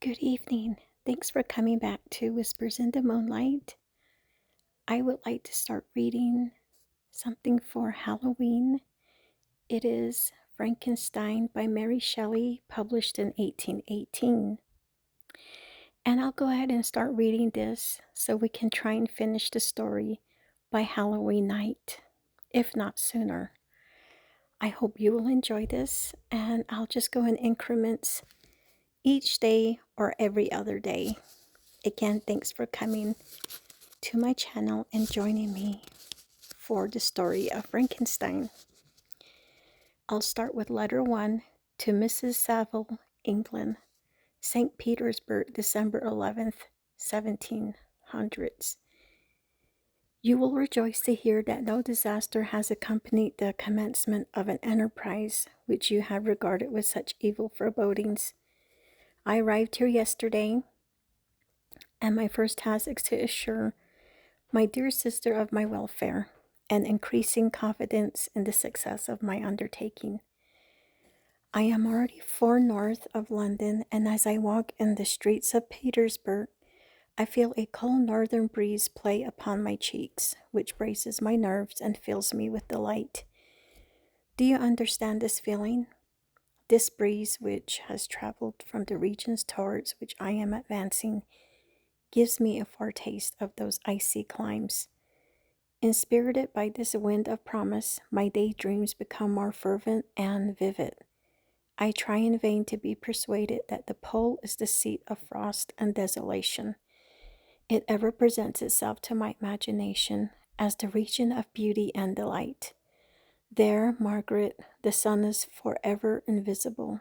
Good evening. Thanks for coming back to Whispers in the Moonlight. I would like to start reading something for Halloween. It is Frankenstein by Mary Shelley, published in 1818. And I'll go ahead and start reading this so we can try and finish the story by Halloween night, if not sooner. I hope you will enjoy this, and I'll just go in increments each day or every other day. Again, thanks for coming to my channel and joining me for the story of Frankenstein. I'll start with letter 1 to Mrs. Saville, England, St. Petersburg, December 11th, 1700s. You will rejoice to hear that no disaster has accompanied the commencement of an enterprise which you have regarded with such evil forebodings. I arrived here yesterday, and my first task is to assure my dear sister of my welfare and increasing confidence in the success of my undertaking. I am already far north of London, and as I walk in the streets of Petersburg, I feel a cold northern breeze play upon my cheeks, which braces my nerves and fills me with delight. Do you understand this feeling? This breeze, which has traveled from the regions towards which I am advancing, gives me a foretaste of those icy climes. Inspirited by this wind of promise, my daydreams become more fervent and vivid. I try in vain to be persuaded that the pole is the seat of frost and desolation. It ever presents itself to my imagination as the region of beauty and delight. There, Margaret, the sun is forever visible.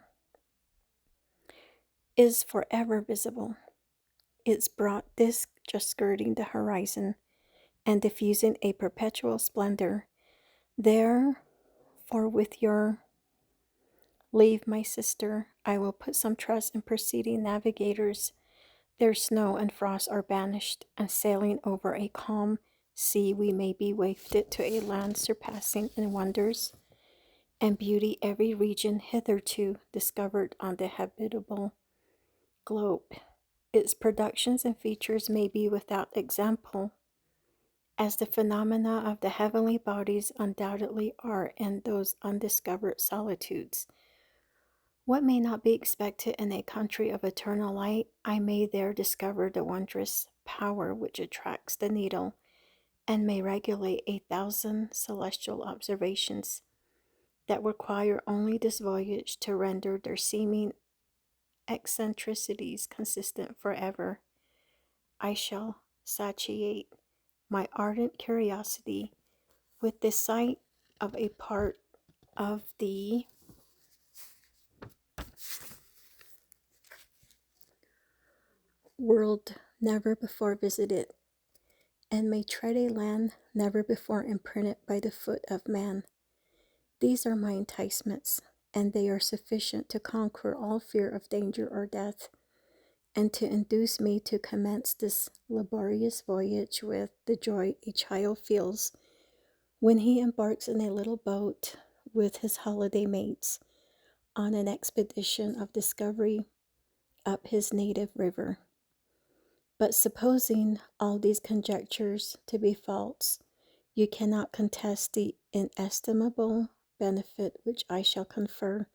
Its broad disk just skirting the horizon and diffusing a perpetual splendor. There, for with your leave, my sister, I will put some trust in preceding navigators. Their snow and frost are banished, and sailing over a calm sea we may be wafted to a land surpassing in wonders and beauty every region hitherto discovered on the habitable globe. Its productions and features may be without example, as the phenomena of the heavenly bodies undoubtedly are in those undiscovered solitudes. What may not be expected in a country of eternal light, I may there discover the wondrous power which attracts the needle, and may regulate 1,000 celestial observations that require only this voyage to render their seeming eccentricities consistent forever. I shall satiate my ardent curiosity with the sight of a part of the world never before visited, and may tread a land never before imprinted by the foot of man. These are my enticements, and they are sufficient to conquer all fear of danger or death, and to induce me to commence this laborious voyage with the joy a child feels when he embarks in a little boat with his holiday mates on an expedition of discovery up his native river. But supposing all these conjectures to be false, you cannot contest the inestimable benefit which I shall confer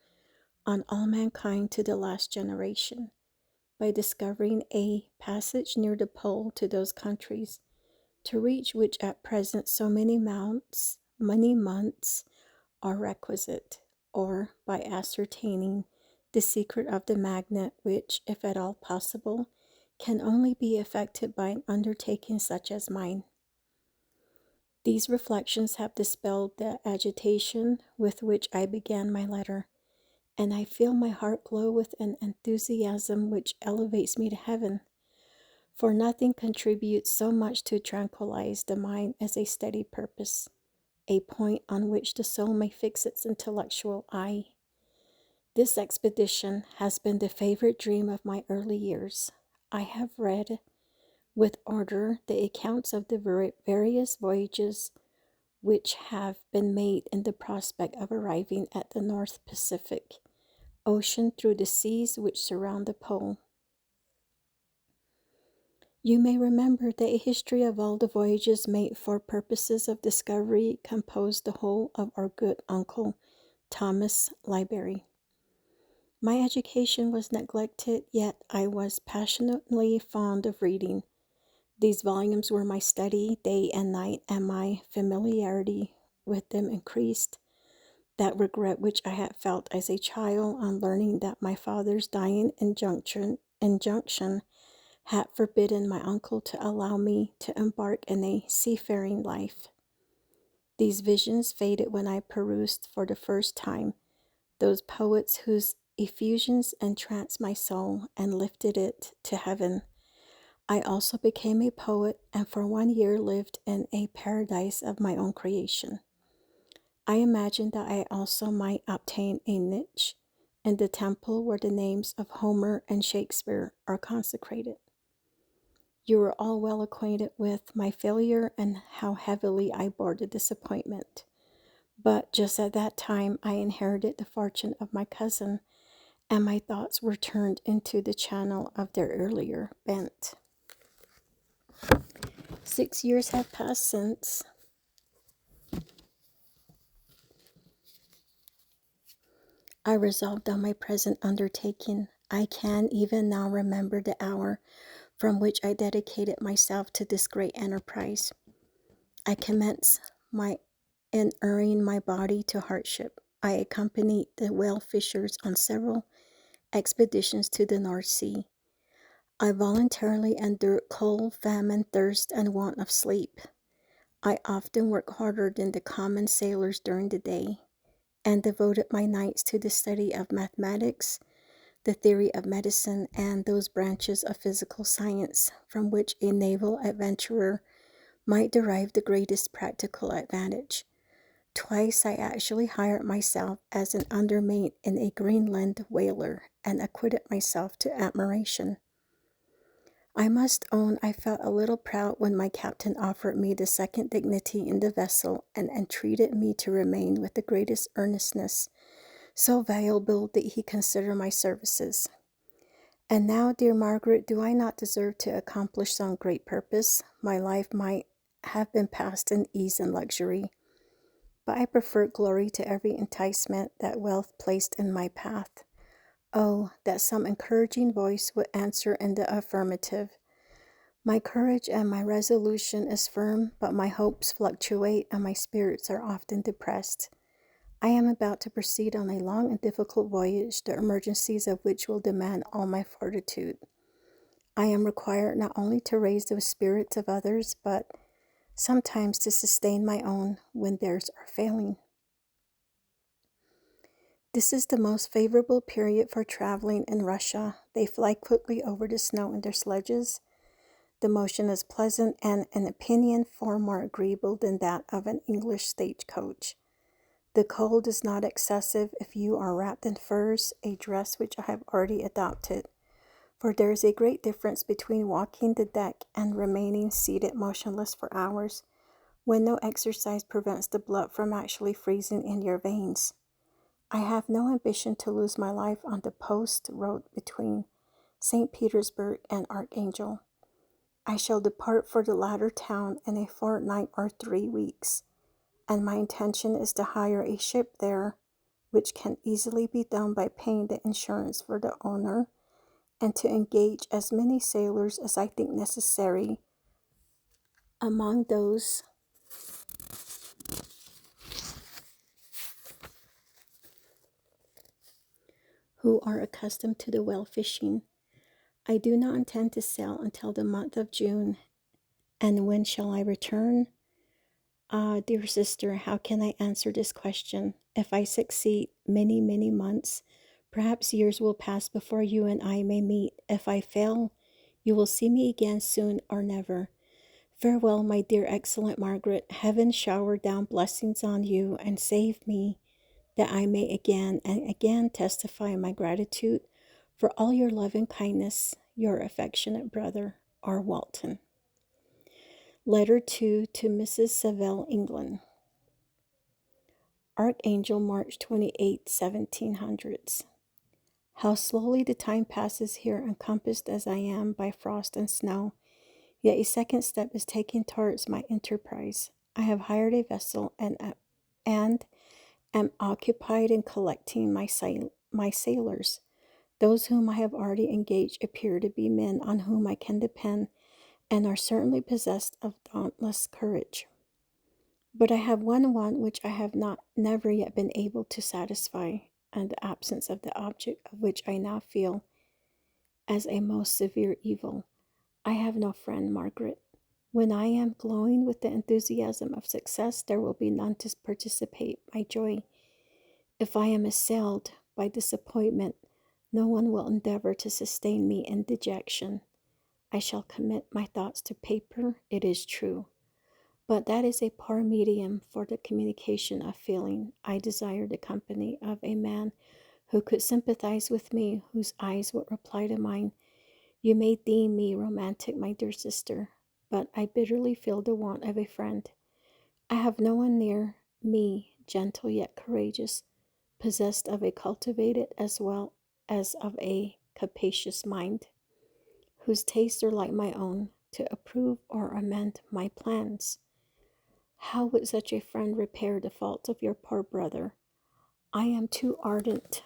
on all mankind to the last generation, by discovering a passage near the pole to those countries, to reach which at present so many months are requisite, or by ascertaining the secret of the magnet, which, if at all possible, can only be effected by an undertaking such as mine. These reflections have dispelled the agitation with which I began my letter, and I feel my heart glow with an enthusiasm which elevates me to heaven, for nothing contributes so much to tranquilize the mind as a steady purpose, a point on which the soul may fix its intellectual eye. This expedition has been the favorite dream of my early years. I have read with ardor the accounts of the various voyages which have been made in the prospect of arriving at the North Pacific Ocean through the seas which surround the pole. You may remember that a history of all the voyages made for purposes of discovery composed the whole of our good uncle Thomas' library. My education was neglected, yet I was passionately fond of reading. These volumes were my study day and night, and my familiarity with them increased. That regret which I had felt as a child on learning that my father's dying injunction had forbidden my uncle to allow me to embark in a seafaring life. These visions faded when I perused for the first time those poets whose effusions entranced my soul and lifted it to heaven. I also became a poet and for 1 year lived in a paradise of my own creation. I imagined that I also might obtain a niche in the temple where the names of Homer and Shakespeare are consecrated. You are all well acquainted with my failure and how heavily I bore the disappointment. But just at that time, I inherited the fortune of my cousin, and my thoughts were turned into the channel of their earlier bent. 6 years have passed since I resolved on my present undertaking. I can even now remember the hour from which I dedicated myself to this great enterprise. I commenced my inuring my body to hardship. I accompanied the whale fishers on several expeditions to the North Sea. I voluntarily endured cold, famine, thirst, and want of sleep. I often worked harder than the common sailors during the day, and devoted my nights to the study of mathematics, the theory of medicine, and those branches of physical science from which a naval adventurer might derive the greatest practical advantage. Twice I actually hired myself as an undermate in a Greenland whaler and acquitted myself to admiration. I must own I felt a little proud when my captain offered me the second dignity in the vessel and entreated me to remain with the greatest earnestness, so valuable did he consider my services. And now, dear Margaret, do I not deserve to accomplish some great purpose? My life might have been passed in ease and luxury, but I preferred glory to every enticement that wealth placed in my path. Oh, that some encouraging voice would answer in the affirmative. My courage and my resolution is firm, but my hopes fluctuate and my spirits are often depressed. I am about to proceed on a long and difficult voyage, the emergencies of which will demand all my fortitude. I am required not only to raise the spirits of others, but sometimes to sustain my own when theirs are failing. This is the most favorable period for traveling in Russia. They fly quickly over the snow in their sledges. The motion is pleasant and, in opinion, far more agreeable than that of an English stagecoach. The cold is not excessive if you are wrapped in furs, a dress which I have already adopted, for there is a great difference between walking the deck and remaining seated motionless for hours, when no exercise prevents the blood from actually freezing in your veins. I have no ambition to lose my life on the post road between St. Petersburg and Archangel. I shall depart for the latter town in a fortnight or 3 weeks, and my intention is to hire a ship there, which can easily be done by paying the insurance for the owner, and to engage as many sailors as I think necessary among those who are accustomed to the whale fishing. I do not intend to sail until the month of June, and when shall I return? Ah, dear sister, how can I answer this question? If I succeed, many, many months, perhaps years will pass before you and I may meet. If I fail, you will see me again soon or never. Farewell, my dear excellent Margaret. Heaven shower down blessings on you and save me, that I may again and again testify my gratitude for all your love and kindness. Your affectionate brother, R. Walton. Letter 2 to Mrs. Saville, England. Archangel, March 28, 1700s. How slowly the time passes here, encompassed as I am by frost and snow. Yet a second step is taken towards my enterprise. I have hired a vessel and am occupied in collecting my sailors. Those whom I have already engaged appear to be men on whom I can depend and are certainly possessed of dauntless courage. But I have one want which I have never yet been able to satisfy, and the absence of the object of which I now feel as a most severe evil. I have no friend, Margaret. When I am glowing with the enthusiasm of success, there will be none to participate my joy. If I am assailed by disappointment, no one will endeavor to sustain me in dejection. I shall commit my thoughts to paper, it is true, but that is a poor medium for the communication of feeling. I desire the company of a man who could sympathize with me, whose eyes would reply to mine. You may deem me romantic, my dear sister, but I bitterly feel the want of a friend. I have no one near me, gentle yet courageous, possessed of a cultivated as well as of a capacious mind, whose tastes are like my own, to approve or amend my plans. How would such a friend repair the faults of your poor brother? I am too ardent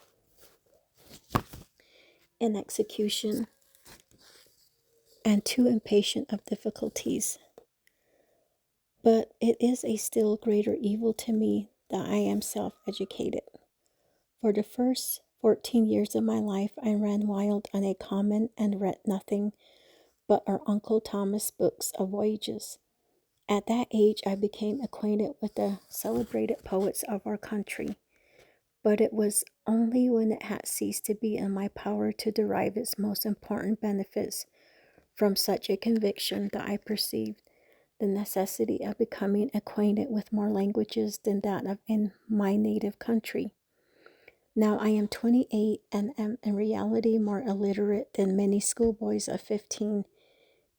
in execution and too impatient of difficulties. But it is a still greater evil to me that I am self-educated. For the first 14 years of my life, I ran wild on a common and read nothing but our Uncle Thomas books of voyages. At that age, I became acquainted with the celebrated poets of our country, but it was only when it had ceased to be in my power to derive its most important benefits from such a conviction that I perceived the necessity of becoming acquainted with more languages than that of in my native country. Now I am 28 and am in reality more illiterate than many schoolboys of 15.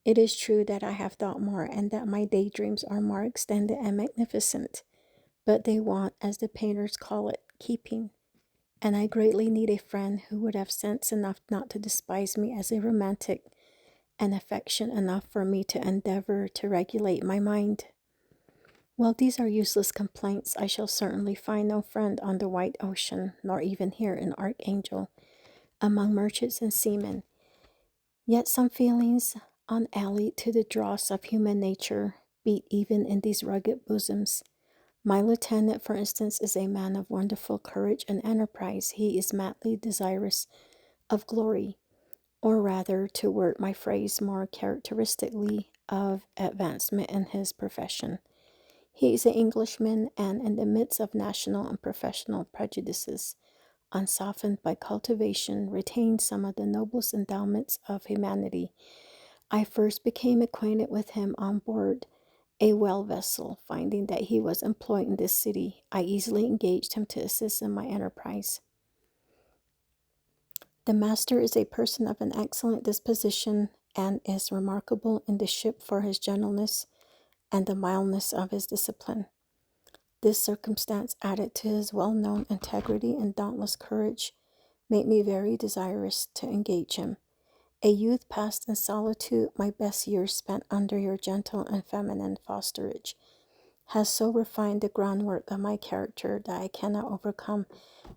It is true that I have thought more and that my daydreams are more extended and magnificent, but they want, as the painters call it, keeping. And I greatly need a friend who would have sense enough not to despise me as a romantic and affection enough for me to endeavor to regulate my mind. While these are useless complaints, I shall certainly find no friend on the white ocean, nor even here in Archangel, among merchants and seamen. Yet some feelings, unallied to the dross of human nature, beat even in these rugged bosoms. My lieutenant, for instance, is a man of wonderful courage and enterprise. He is madly desirous of glory, or rather, to word my phrase more characteristically, of advancement in his profession. He is an Englishman, and in the midst of national and professional prejudices, unsoftened by cultivation, retains some of the noblest endowments of humanity. I first became acquainted with him on board a whale vessel. Finding that he was employed in this city, I easily engaged him to assist in my enterprise. The master is a person of an excellent disposition, and is remarkable in the ship for his gentleness and the mildness of his discipline. This circumstance, added to his well-known integrity and dauntless courage, made me very desirous to engage him. A youth passed in solitude, my best years spent under your gentle and feminine fosterage, has so refined the groundwork of my character that I cannot overcome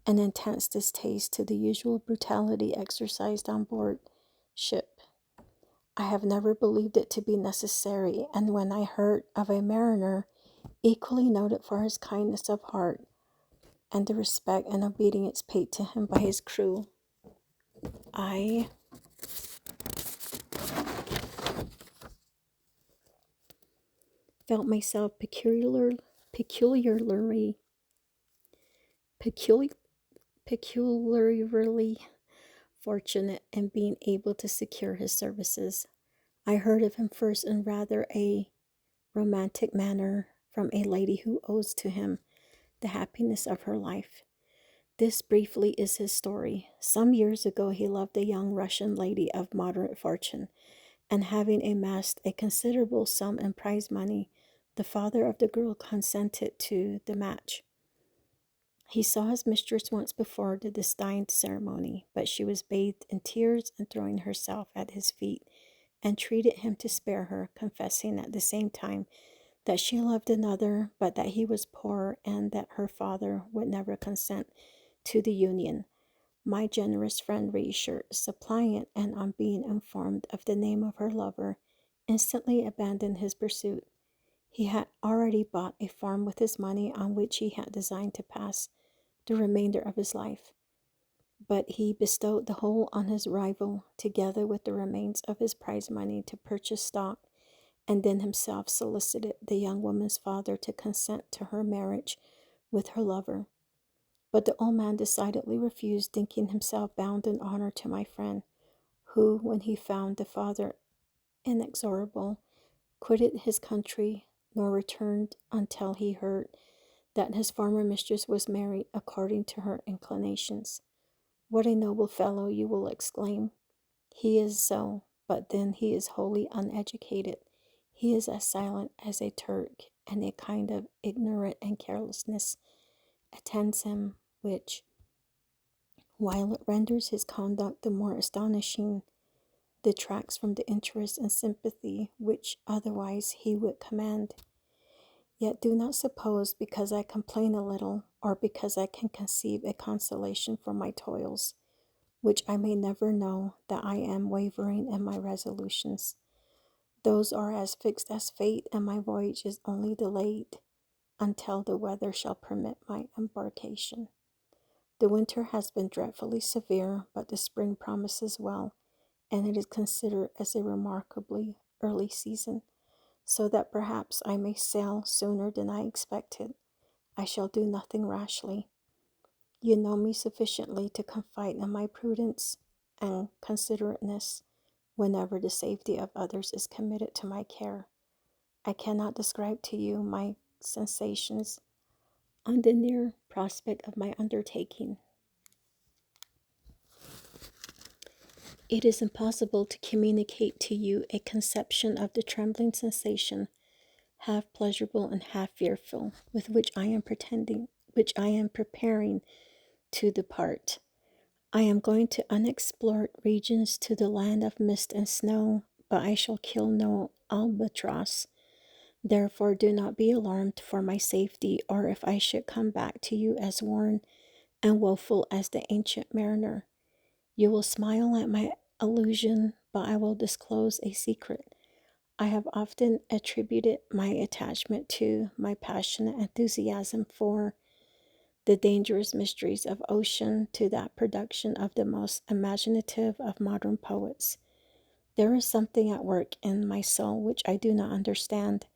an intense distaste to the usual brutality exercised on board ship. I have never believed it to be necessary, and when I heard of a mariner equally noted for his kindness of heart and the respect and obedience paid to him by his crew, I felt myself peculiarly peculiarly fortunate in being able to secure his services. I heard of him first in rather a romantic manner from a lady who owes to him the happiness of her life. This briefly is his story. Some years ago, he loved a young Russian lady of moderate fortune, and having amassed a considerable sum in prize money, the father of the girl consented to the match. He saw his mistress once before the destined ceremony, but she was bathed in tears and throwing herself at his feet, entreated him to spare her, confessing at the same time that she loved another, but that he was poor and that her father would never consent to the union. My generous friend reassured, suppliant, and on being informed of the name of her lover, instantly abandoned his pursuit. He had already bought a farm with his money on which he had designed to pass the remainder of his life, but he bestowed the whole on his rival, together with the remains of his prize money to purchase stock, and then himself solicited the young woman's father to consent to her marriage with her lover. But the old man decidedly refused, thinking himself bound in honor to my friend, who, when he found the father inexorable, quitted his country, nor returned until he heard that his former mistress was married according to her inclinations. What a noble fellow, you will exclaim. He is so, but then he is wholly uneducated. He is as silent as a Turk, and a kind of ignorance and carelessness attends him, which, while it renders his conduct the more astonishing, detracts from the interest and sympathy which otherwise he would command. Yet do not suppose, because I complain a little, or because I can conceive a consolation for my toils, which I may never know, that I am wavering in my resolutions. Those are as fixed as fate, and my voyage is only delayed until the weather shall permit my embarkation. The winter has been dreadfully severe, but the spring promises well, and it is considered as a remarkably early season, so that perhaps I may sail sooner than I expected. I shall do nothing rashly. You know me sufficiently to confide in my prudence and considerateness whenever the safety of others is committed to my care. I cannot describe to you my sensations on the near prospect of my undertaking. It is impossible to communicate to you a conception of the trembling sensation, half pleasurable and half fearful, with which I am preparing to depart. I am going to unexplored regions, to the land of mist and snow, but I shall kill no albatross. Therefore do not be alarmed for my safety, or if I should come back to you as worn and woeful as the ancient mariner. You will smile at my allusion, but I will disclose a secret. I have often attributed my attachment to my passionate enthusiasm for the dangerous mysteries of ocean to that production of the most imaginative of modern poets. There is something at work in my soul which I do not understand.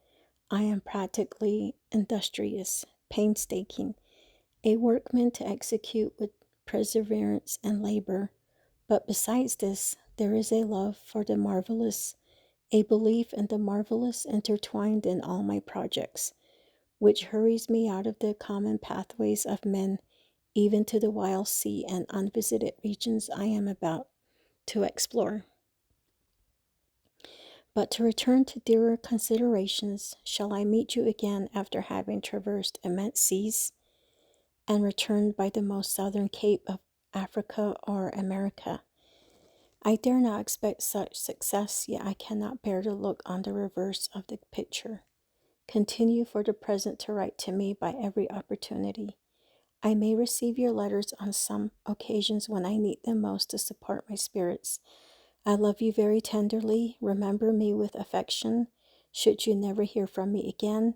I am practically industrious, painstaking, a workman to execute with perseverance and labor. But besides this, there is a love for the marvelous, a belief in the marvelous intertwined in all my projects, which hurries me out of the common pathways of men, even to the wild sea and unvisited regions I am about to explore. But to return to dearer considerations, shall I meet you again after having traversed immense seas, and returned by the most southern cape of Africa or America? I dare not expect such success, yet I cannot bear to look on the reverse of the picture. Continue for the present to write to me by every opportunity. I may receive your letters on some occasions when I need them most to support my spirits. I love you very tenderly. Remember me with affection. Should you never hear from me again,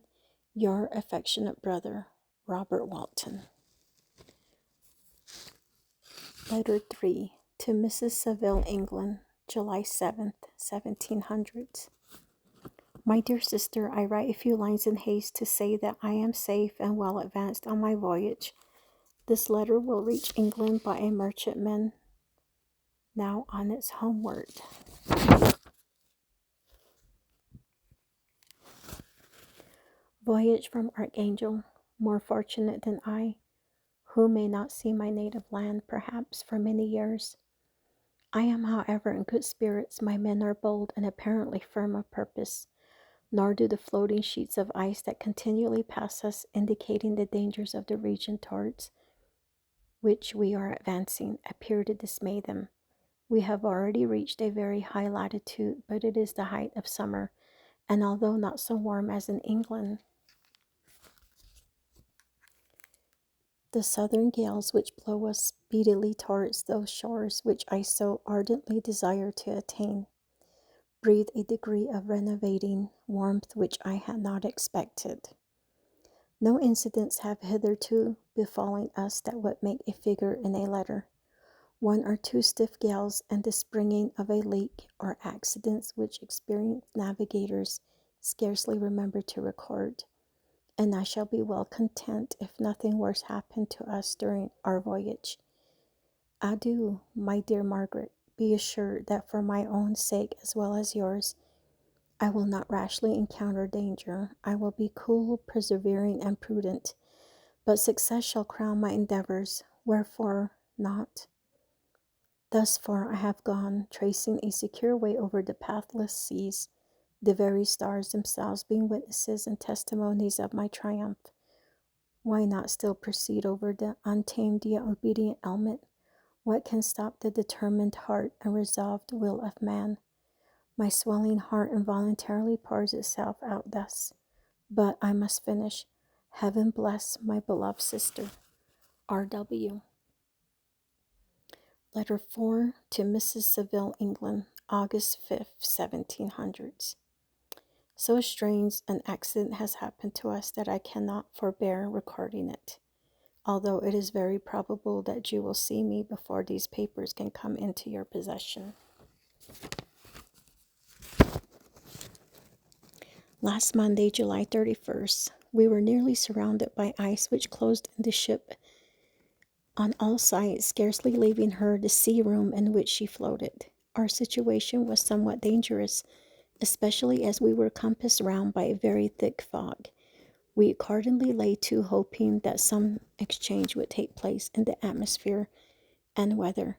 your affectionate brother, Robert Walton. Letter 3. To Mrs. Saville, England, July 7th, 1700. My dear sister, I write a few lines in haste to say that I am safe and well advanced on my voyage. This letter will reach England by a merchantman now on its homeward. Voyage from Archangel, more fortunate than I, who may not see my native land, perhaps, for many years. I am, however, in good spirits. My men are bold and apparently firm of purpose, nor do the floating sheets of ice that continually pass us, indicating the dangers of the region towards which we are advancing, appear to dismay them. We have already reached a very high latitude, but it is the height of summer, and although not so warm as in England, the southern gales which blow us speedily towards those shores which I so ardently desire to attain, breathe a degree of renovating warmth which I had not expected. No incidents have hitherto befallen us that would make a figure in a letter. One or two stiff gales and the springing of a leak are accidents which experienced navigators scarcely remember to record, and I shall be well content if nothing worse happened to us during our voyage. Adieu, my dear Margaret. Be assured that for my own sake as well as yours, I will not rashly encounter danger. I will be cool, persevering, and prudent, but success shall crown my endeavors. Wherefore not? Thus far I have gone, tracing a secure way over the pathless seas, the very stars themselves being witnesses and testimonies of my triumph. Why not still proceed over the untamed yet obedient element? What can stop the determined heart and resolved will of man? My swelling heart involuntarily pours itself out thus. But I must finish. Heaven bless my beloved sister, R.W. Letter 4 to Mrs. Saville, England, August 5th, 1700s. So strange an accident has happened to us that I cannot forbear recording it, although it is very probable that you will see me before these papers can come into your possession. Last Monday, July 31st, we were nearly surrounded by ice which closed in the ship on all sides, scarcely leaving her the sea room in which she floated. Our situation was somewhat dangerous, especially as we were compassed round by a very thick fog. We accordingly lay to, hoping that some exchange would take place in the atmosphere and weather.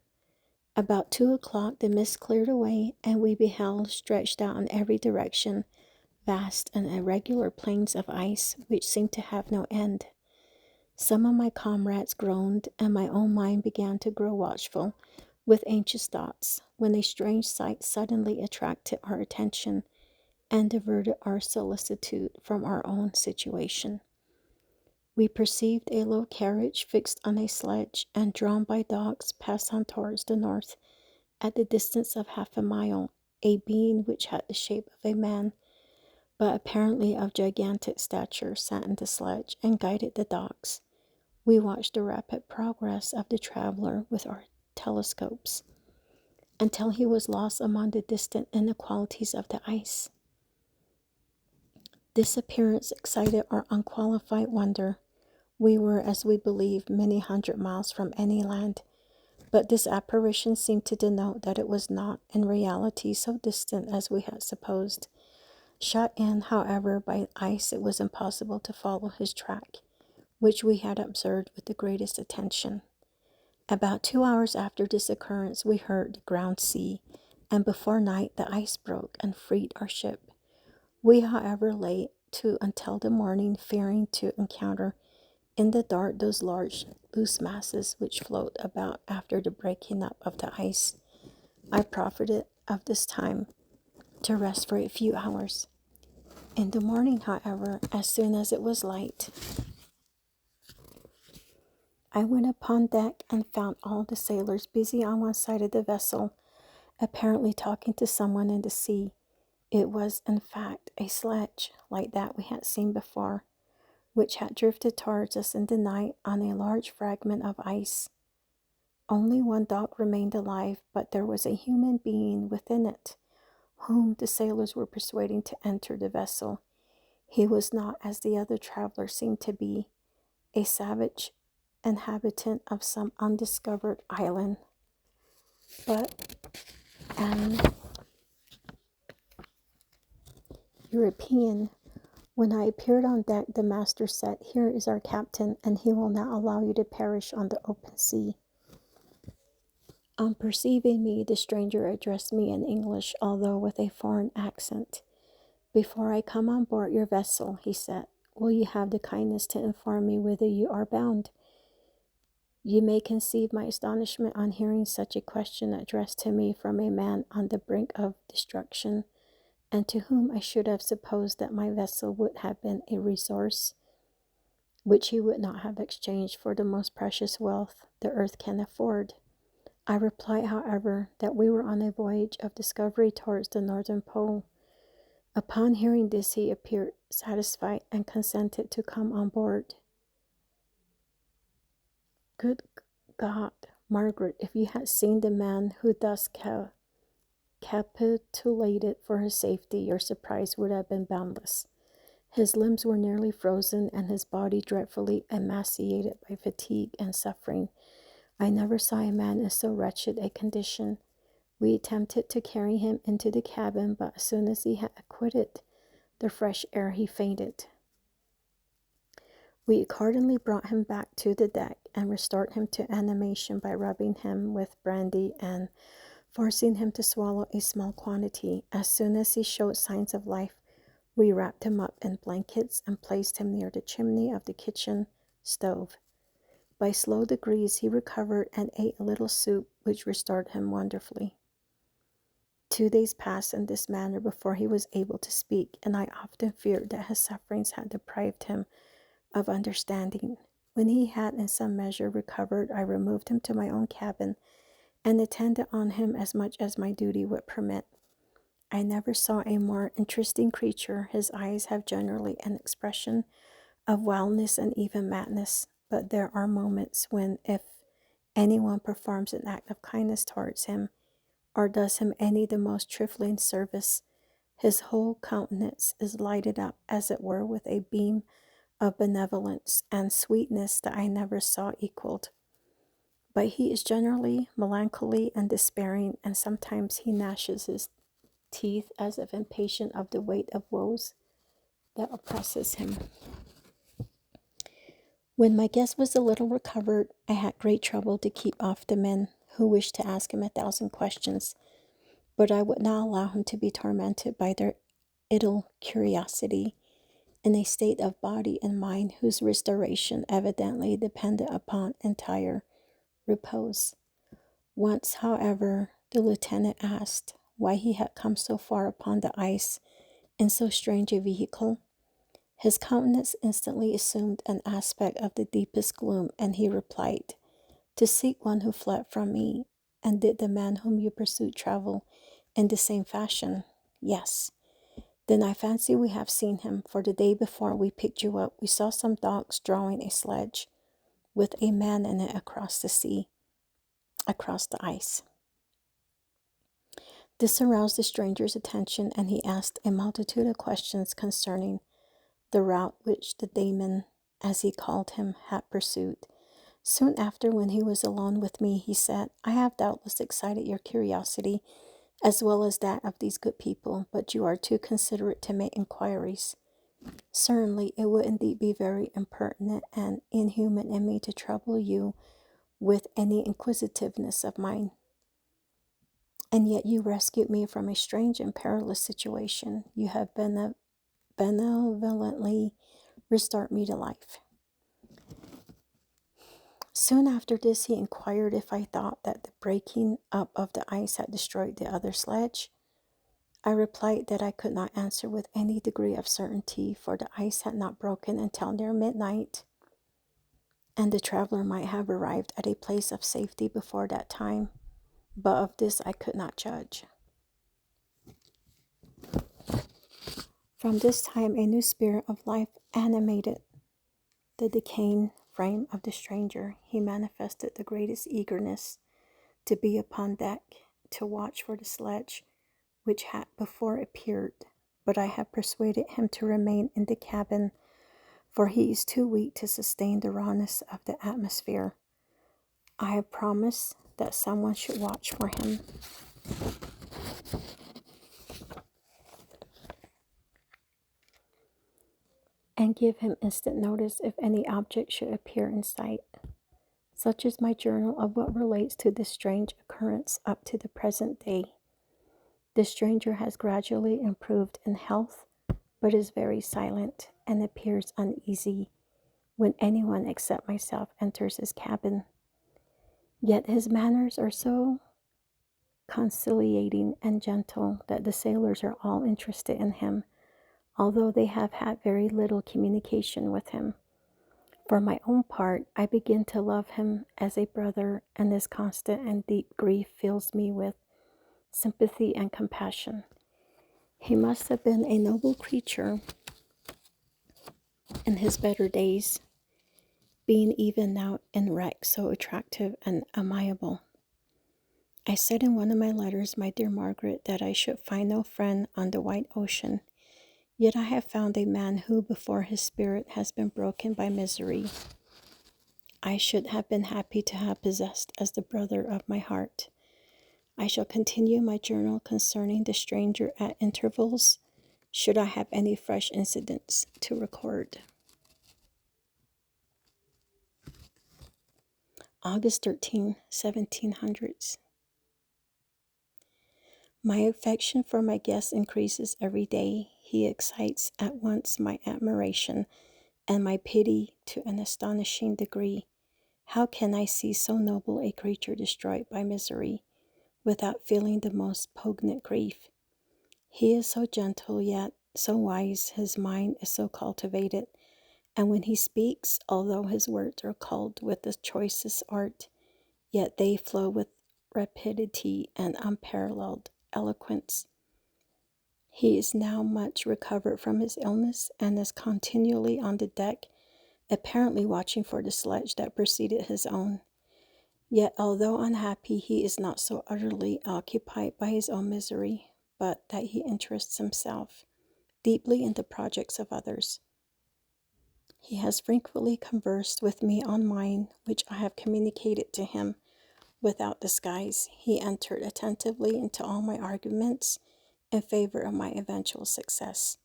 About 2 o'clock the mist cleared away, and we beheld, stretched out in every direction, vast and irregular plains of ice which seemed to have no end. Some of my comrades groaned, and my own mind began to grow watchful with anxious thoughts, when a strange sight suddenly attracted our attention and diverted our solicitude from our own situation. We perceived a low carriage fixed on a sledge and drawn by dogs pass on towards the north. At the distance of half a mile, a being which had the shape of a man, but apparently of gigantic stature, sat in the sledge and guided the dogs. We watched the rapid progress of the traveler with our telescopes until he was lost among the distant inequalities of the ice. This appearance excited our unqualified wonder. We were, as we believed, many hundred miles from any land, but this apparition seemed to denote that it was not, in reality, so distant as we had supposed. Shut in, however, by ice, it was impossible to follow his track, which we had observed with the greatest attention. About 2 hours after this occurrence, we heard the ground sea, and before night the ice broke and freed our ship. We, however, lay to until the morning, fearing to encounter in the dark those large loose masses which float about after the breaking up of the ice. I profited of this time to rest for a few hours. In the morning, however, as soon as it was light, I went upon deck and found all the sailors busy on one side of the vessel, apparently talking to someone in the sea. It was, in fact, a sledge, like that we had seen before, which had drifted towards us in the night on a large fragment of ice. Only one dog remained alive, but there was a human being within it, whom the sailors were persuading to enter the vessel. He was not, as the other travelers seemed to be, a savage inhabitant of some undiscovered island, but an European. When I appeared on deck, the master said, "Here is our captain, and he will not allow you to perish on the open sea." On perceiving me, the stranger addressed me in English, although with a foreign accent. "Before I come on board your vessel," he said, "will you have the kindness to inform me whither you are bound?" You may conceive my astonishment on hearing such a question addressed to me from a man on the brink of destruction, and to whom I should have supposed that my vessel would have been a resource which he would not have exchanged for the most precious wealth the earth can afford. I replied, however, that we were on a voyage of discovery towards the northern pole. Upon hearing this, he appeared satisfied and consented to come on board. Good God, Margaret, if you had seen the man who thus capitulated for his safety, your surprise would have been boundless. His limbs were nearly frozen, and his body dreadfully emaciated by fatigue and suffering. I never saw a man in so wretched a condition. We attempted to carry him into the cabin, but as soon as he had quitted the fresh air, he fainted. We accordingly brought him back to the deck and restored him to animation by rubbing him with brandy and forcing him to swallow a small quantity. As soon as he showed signs of life, we wrapped him up in blankets and placed him near the chimney of the kitchen stove. By slow degrees, he recovered and ate a little soup, which restored him wonderfully. 2 days passed in this manner before he was able to speak, and I often feared that his sufferings had deprived him of understanding. When he had in some measure recovered, I removed him to my own cabin and attended on him as much as my duty would permit. I never saw a more interesting creature. His eyes have generally an expression of wildness and even madness, but there are moments when, if anyone performs an act of kindness towards him, or does him any the most trifling service, his whole countenance is lighted up, as it were, with a beam of benevolence and sweetness that I never saw equaled. But he is generally melancholy and despairing, and sometimes he gnashes his teeth as if impatient of the weight of woes that oppresses him. When my guest was a little recovered, I had great trouble to keep off the men who wished to ask him 1,000 questions, but I would not allow him to be tormented by their idle curiosity in a state of body and mind whose restoration evidently depended upon entire repose. Once, however, the lieutenant asked why he had come so far upon the ice in so strange a vehicle. His countenance instantly assumed an aspect of the deepest gloom, and he replied, "To seek one who fled from me." "And did the man whom you pursued travel in the same fashion?" "Yes." "Then I fancy we have seen him, for the day before we picked you up, we saw some dogs drawing a sledge with a man in it across the ice." This aroused the stranger's attention, and he asked a multitude of questions concerning the route which the Damon, as he called him, had pursued. Soon after, when he was alone with me, he said, "I have doubtless excited your curiosity as well as that of these good people, but you are too considerate to make inquiries. Certainly, it would indeed be very impertinent and inhuman in me to trouble you with any inquisitiveness of mine. And yet you rescued me from a strange and perilous situation. You have benevolently restored me to life." Soon after this, he inquired if I thought that the breaking up of the ice had destroyed the other sledge. I replied that I could not answer with any degree of certainty, for the ice had not broken until near midnight, and the traveler might have arrived at a place of safety before that time, but of this I could not judge. From this time, a new spirit of life animated the decaying frame of the stranger. He manifested the greatest eagerness to be upon deck, to watch for the sledge, which had before appeared, but I have persuaded him to remain in the cabin, for he is too weak to sustain the rawness of the atmosphere. I have promised that someone should watch for him. And give him instant notice if any object should appear in sight. Such is my journal of what relates to this strange occurrence up to the present day. The stranger has gradually improved in health, but is very silent and appears uneasy when anyone except myself enters his cabin. Yet his manners are so conciliating and gentle that the sailors are all interested in him, although they have had very little communication with him. For my own part, I begin to love him as a brother, and his constant and deep grief fills me with sympathy and compassion. He must have been a noble creature in his better days, being even now in wreck so attractive and amiable. I said in one of my letters, my dear Margaret, that I should find no friend on the wide ocean. Yet I have found a man who, before his spirit has been broken by misery, I should have been happy to have possessed as the brother of my heart. I shall continue my journal concerning the stranger at intervals, should I have any fresh incidents to record. August 13, 1700s. My affection for my guest increases every day. He excites at once my admiration and my pity to an astonishing degree. How can I see so noble a creature destroyed by misery without feeling the most poignant grief? He is so gentle, yet so wise, his mind is so cultivated, and when he speaks, although his words are culled with the choicest art, yet they flow with rapidity and unparalleled eloquence. He is now much recovered from his illness and is continually on the deck, apparently watching for the sledge that preceded his own. Yet, although unhappy, he is not so utterly occupied by his own misery, but that he interests himself deeply in the projects of others. He has frequently conversed with me on mine, which I have communicated to him without disguise. He entered attentively into all my arguments in favor of my eventual success,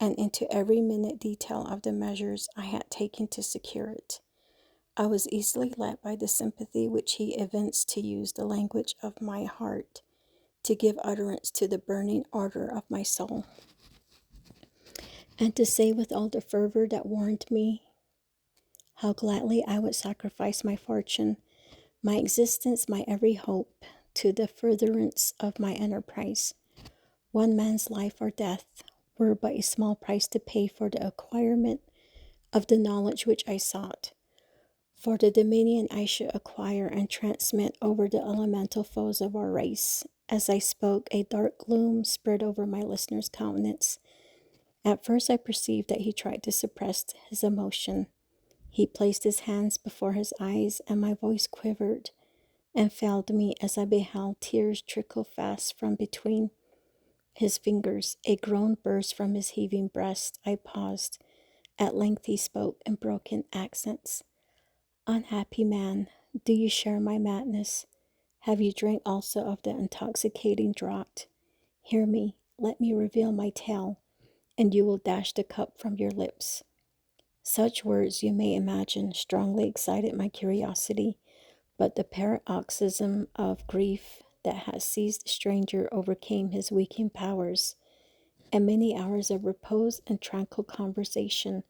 and into every minute detail of the measures I had taken to secure it. I was easily led by the sympathy which he evinced to use the language of my heart, to give utterance to the burning ardor of my soul, and to say with all the fervor that warned me how gladly I would sacrifice my fortune, my existence, my every hope, to the furtherance of my enterprise. One man's life or death were but a small price to pay for the acquirement of the knowledge which I sought, for the dominion I should acquire and transmit over the elemental foes of our race. As I spoke, a dark gloom spread over my listener's countenance. At first I perceived that he tried to suppress his emotion. He placed his hands before his eyes, and my voice quivered and failed me as I beheld tears trickle fast from between his fingers. A groan burst from his heaving breast. I paused. At length he spoke in broken accents. Unhappy man, do you share my madness? Have you drank also of the intoxicating draught? Hear me, let me reveal my tale, and you will dash the cup from your lips. Such words, you may imagine, strongly excited my curiosity, but the paroxysm of grief that had seized the stranger overcame his weakened powers, and many hours of repose and tranquil conversation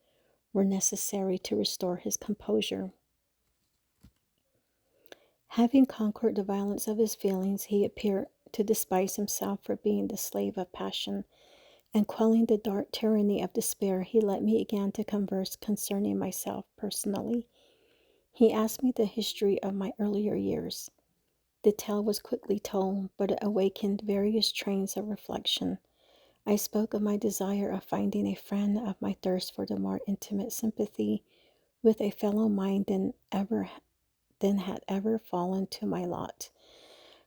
were necessary to restore his composure. Having conquered the violence of his feelings, he appeared to despise himself for being the slave of passion, and quelling the dark tyranny of despair, he led me again to converse concerning myself personally. He asked me the history of my earlier years. The tale was quickly told, but it awakened various trains of reflection. I spoke of my desire of finding a friend, of my thirst for the more intimate sympathy with a fellow mind than had ever fallen to my lot,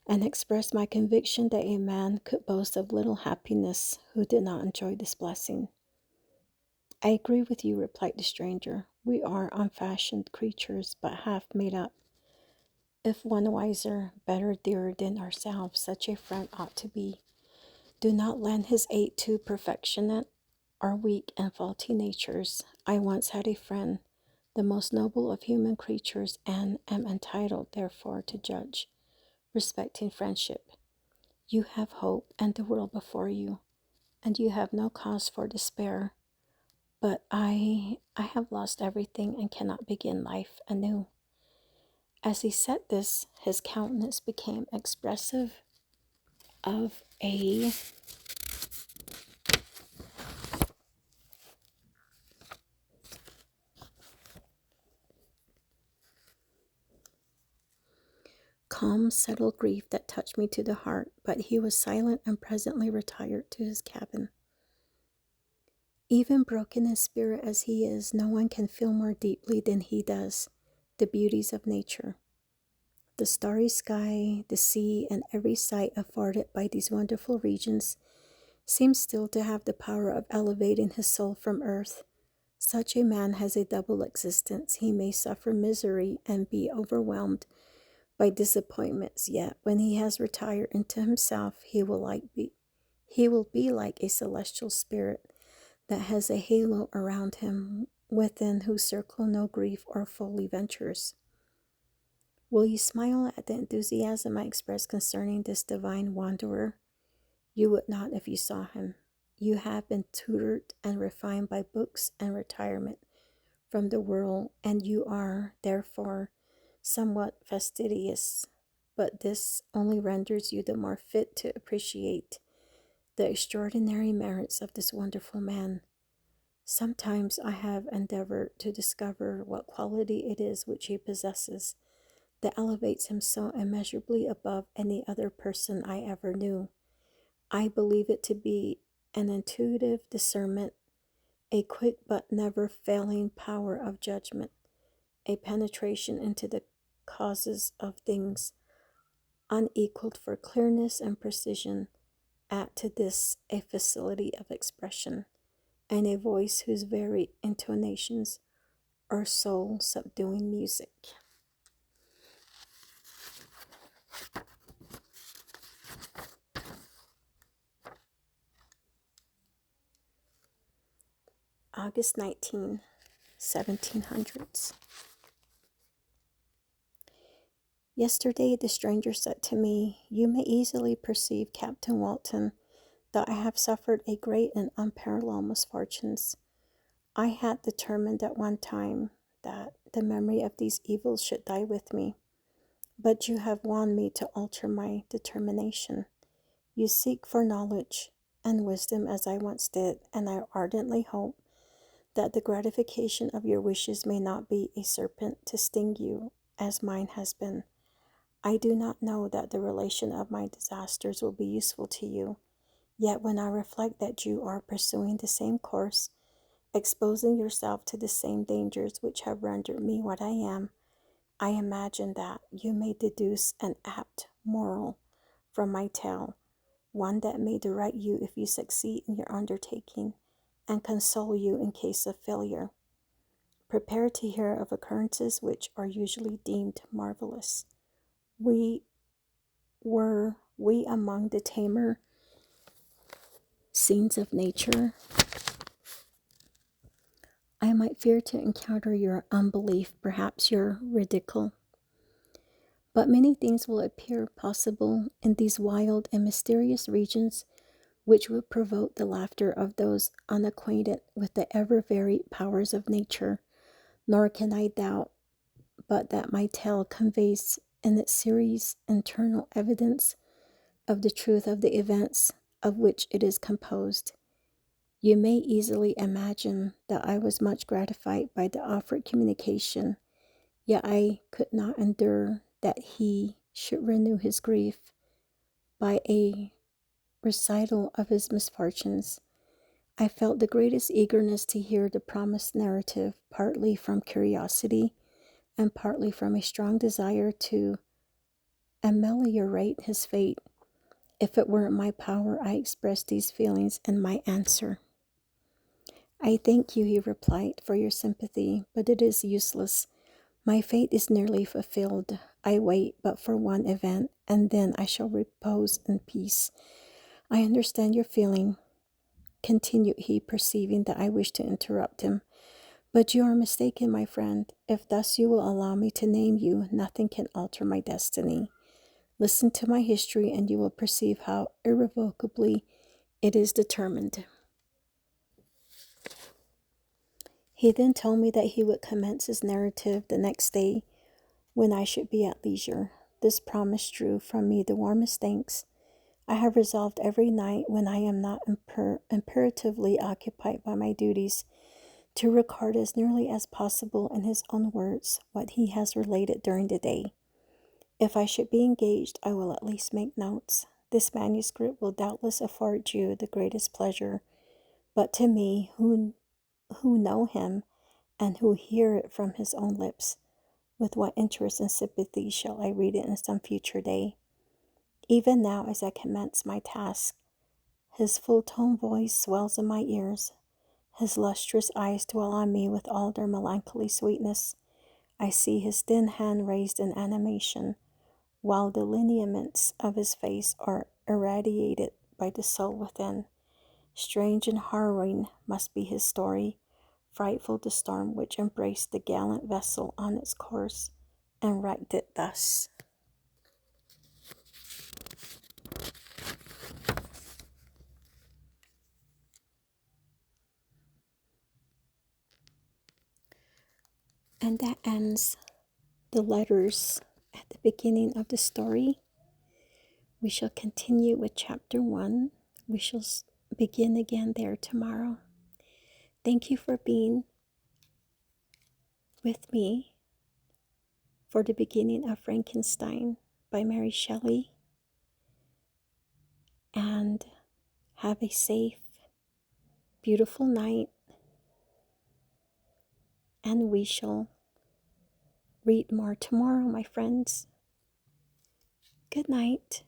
and expressed my conviction that a man could boast of little happiness who did not enjoy this blessing. I agree with you, replied the stranger. We are unfashioned creatures, but half made up. If one wiser, better, dearer than ourselves, such a friend ought to be. Do not lend his aid to perfectionate or weak and faulty natures. I once had a friend, the most noble of human creatures, and am entitled, therefore, to judge respecting friendship. You have hope and the world before you, and you have no cause for despair. But I have lost everything and cannot begin life anew. As he said this, his countenance became expressive of a calm, settled grief that touched me to the heart, but he was silent and presently retired to his cabin. Even broken in spirit as he is, no one can feel more deeply than he does the beauties of nature. The starry sky, the sea, and every sight afforded by these wonderful regions seems still to have the power of elevating his soul from earth. Such a man has a double existence. He may suffer misery and be overwhelmed by disappointments, yet when he has retired into himself, he will be like a celestial spirit that has a halo around him, within whose circle no grief or folly ventures. Will you smile at the enthusiasm I express concerning this divine wanderer? You would not if you saw him. You have been tutored and refined by books and retirement from the world, and you are, therefore, somewhat fastidious, but this only renders you the more fit to appreciate the extraordinary merits of this wonderful man. Sometimes I have endeavored to discover what quality it is which he possesses that elevates him so immeasurably above any other person I ever knew. I believe it to be an intuitive discernment, a quick but never failing power of judgment, a penetration into the causes of things unequaled for clearness and precision. Add to this a facility of expression, and a voice whose very intonations are soul-subduing music. August 19, 1700s. Yesterday the stranger said to me, "You may easily perceive, Captain Walton, that I have suffered a great and unparalleled misfortunes. I had determined at one time that the memory of these evils should die with me, but you have won me to alter my determination. You seek for knowledge and wisdom as I once did, and I ardently hope that the gratification of your wishes may not be a serpent to sting you as mine has been. I do not know that the relation of my disasters will be useful to you, yet when I reflect that you are pursuing the same course, exposing yourself to the same dangers which have rendered me what I am, I imagine that you may deduce an apt moral from my tale, one that may direct you if you succeed in your undertaking, and console you in case of failure. Prepare to hear of occurrences which are usually deemed marvelous. Were we among the tamer scenes of nature, I might fear to encounter your unbelief, perhaps your ridicule. But many things will appear possible in these wild and mysterious regions which would provoke the laughter of those unacquainted with the ever-varied powers of nature, nor can I doubt but that my tale conveys in its series internal evidence of the truth of the events of which it is composed. You may easily imagine that I was much gratified by the offered communication, yet I could not endure that he should renew his grief by a recital of his misfortunes. I felt the greatest eagerness to hear the promised narrative, partly from curiosity and partly from a strong desire to ameliorate his fate. If it were in my power, I expressed these feelings in my answer. I thank you, he replied, for your sympathy, but it is useless. My fate is nearly fulfilled. I wait but for one event, and then I shall repose in peace. I understand your feeling, continued he, perceiving that I wished to interrupt him. But you are mistaken, my friend. If thus you will allow me to name you, nothing can alter my destiny. Listen to my history, and you will perceive how irrevocably it is determined. He then told me that he would commence his narrative the next day, when I should be at leisure. This promise drew from me the warmest thanks. I have resolved every night when I am not imperatively occupied by my duties to record as nearly as possible in his own words what he has related during the day. If I should be engaged, I will at least make notes. This manuscript will doubtless afford you the greatest pleasure, but to me, who know him and who hear it from his own lips, with what interest and sympathy shall I read it in some future day? Even now, as I commence my task, his full-toned voice swells in my ears. His lustrous eyes dwell on me with all their melancholy sweetness. I see his thin hand raised in animation, while the lineaments of his face are irradiated by the soul within. Strange and harrowing must be his story, frightful the storm which embraced the gallant vessel on its course and wrecked it thus. And that ends the letters at the beginning of the story. We shall continue with chapter 1. We shall begin again there tomorrow. Thank you for being with me for the beginning of Frankenstein by Mary Shelley. And have a safe, beautiful night. And we shall read more tomorrow, my friends. Good night.